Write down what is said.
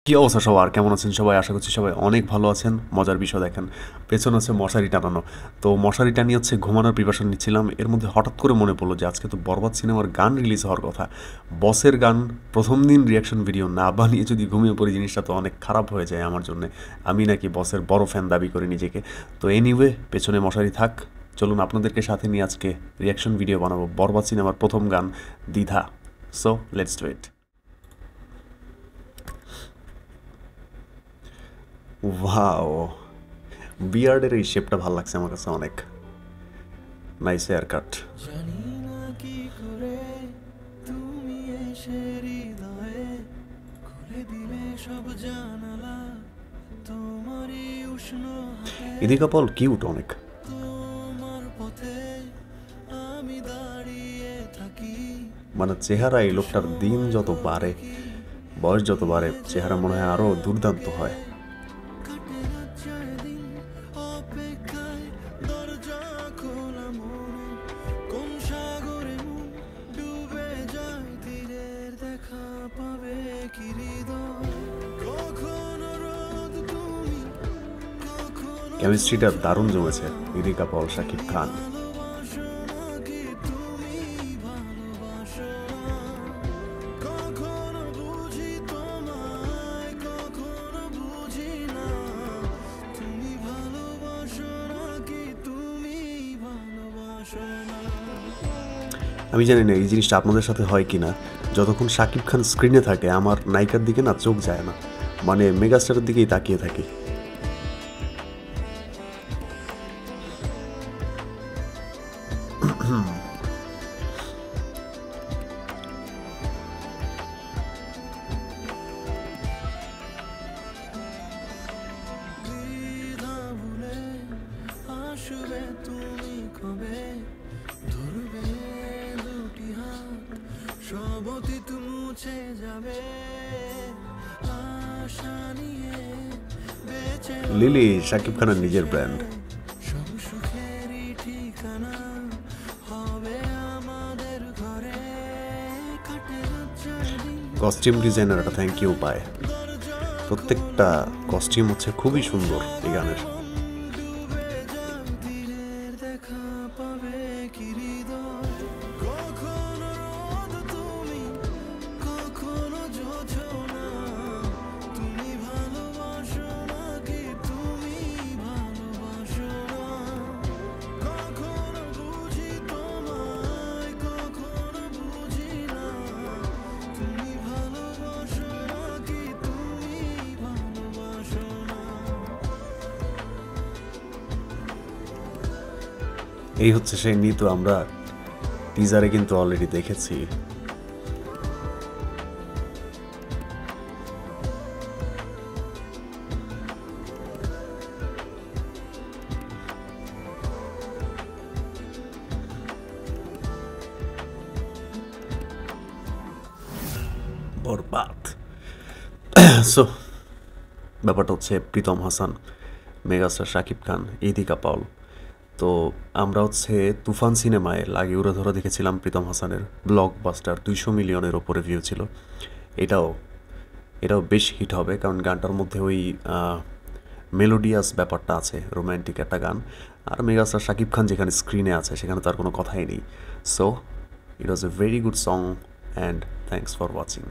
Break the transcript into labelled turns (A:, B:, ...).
A: কি অবস্থা সবার, কেমন আছেন সবাই? আশা করছি সবাই অনেক ভালো আছেন। মজার বিষয় দেখেন, পেছনে হচ্ছে মশারি টানানো। তো মশারি টানিয়ে হচ্ছে ঘুমানোর প্রিপারেশন নিচ্ছিলাম, এর মধ্যে হঠাৎ করে মনে পড়লো যে আজকে তো বরবাদ সিনেমার গান রিলিজ হওয়ার কথা। বসের গান প্রথম দিন রিয়াকশন ভিডিও না বানিয়ে যদি ঘুমিয়ে পড়ি, জিনিসটা তো অনেক খারাপ হয়ে যায় আমার জন্য। আমি নাকি বসের বড় ফ্যান দাবি করি নিজেকে। তো এনিওয়ে, পেছনে মশারি থাক, চলুন আপনাদেরকে সাথে নিয়ে আজকে রিয়াকশন ভিডিও বানাবো বরবাদ সিনেমার প্রথম গান দ্বিধা। So let's do it. Wow, বিয়ার্ডের এই শেপটা ভালো লাগছে আমার কাছে অনেক। Nice haircut.
B: জানি না কি করে তুমি এসে হৃদয়ে খুলে দিলে সব জানালা, তোমারই উষ্ণ হাতে
A: ইদিকা পল কিউট অনেক।
B: তোমার পথে আমি দাঁড়িয়ে থাকি।
A: মানে চেহারা এই লোকটার দিন যত বাড়ে, বয়স যত বাড়ে, চেহারা মনে হয় আরো দুর্দান্ত হয়।
B: কাটে যাচ্ছে দিন অপেক্ষায়, দরজা খোলা মনে কোন সাগরে মন ডুবে যায়, তীরের দেখা পাবে কি হৃদয়। কখনো রোদ তুমি, কখনো
A: কেমিস্ট্রিটা দারুণ জমেছে ইদিকা পল শাকিব খান।
B: ভালোবাসো নাকি তুমি ভালোবাসো না। কখনো বুঝি তোমায়, কখনো বুঝি না। তুমি ভালোবাসো নাকি তুমি ভালোবাসো না।
A: আমি জানি না এই জিনিসটা আপনাদের সাথে হয় কি না, যতক্ষণ শাকিব খান স্ক্রিনে থাকে আমার নায়িকার দিকে না চোখ যায় না, মানে মেগাস্টারের দিকেই তাকিয়ে থাকি।
B: দ্বিধা ভুলে আসবে তুমি কবে, ধরবে দুটি হাত, সব অতীত মুছে যাবে। আশা নিয়ে বেঁচে
A: লিলি শাকিব খানের নিজের ব্র্যান্ড।
B: সব সুখেরই ঠিকানা হবে আমাদের ঘরে। কাটে যাচ্ছে দিন
A: কস্টিউম ডিজাইনার একটা থ্যাংক ইউ পায়। প্রত্যেকটা কস্টিউম হচ্ছে খুবই সুন্দর এই গানের।
B: ডুবে যায়, তীরের দেখা পাবে কি হৃদয়। কখনো রোদ তুমি, কখনো জোছনা, তুমি ভালোবাসো নাকি তুমি ভালোবাসো না। কখনো বুঝি তোমায়, কখনো বুঝি না। তুমি ভালোবাসো নাকি তুমি ভালোবাসো না।
A: এই হচ্ছে সেই নিতু, আমরা টিজারে কিন্তু অলরেডি দেখেছি। বরবাদ। সো ব্যাপারটা হচ্ছে প্রীতম হাসান, মেগাস্টার শাকিব খান, ইদিকা পাউল। তো আমরা হচ্ছে তুফান সিনেমায় লাগে উড়ে ধরা দেখেছিলাম প্রীতম হাসানের ব্লকবাস্টার, 200 মিলিয়নের ওপরে ভিউ ছিল। এটাও এটাও বেশ হিট হবে, কারণ গানটার মধ্যে ওই মেলোডিয়াস ব্যাপারটা আছে, রোম্যান্টিক একটা গান। আর মেগাস্টার শাকিব খান যেখানে স্ক্রিনে আছে সেখানে তার কোনো কথাই নেই। So it was a very good song and thanks for watching.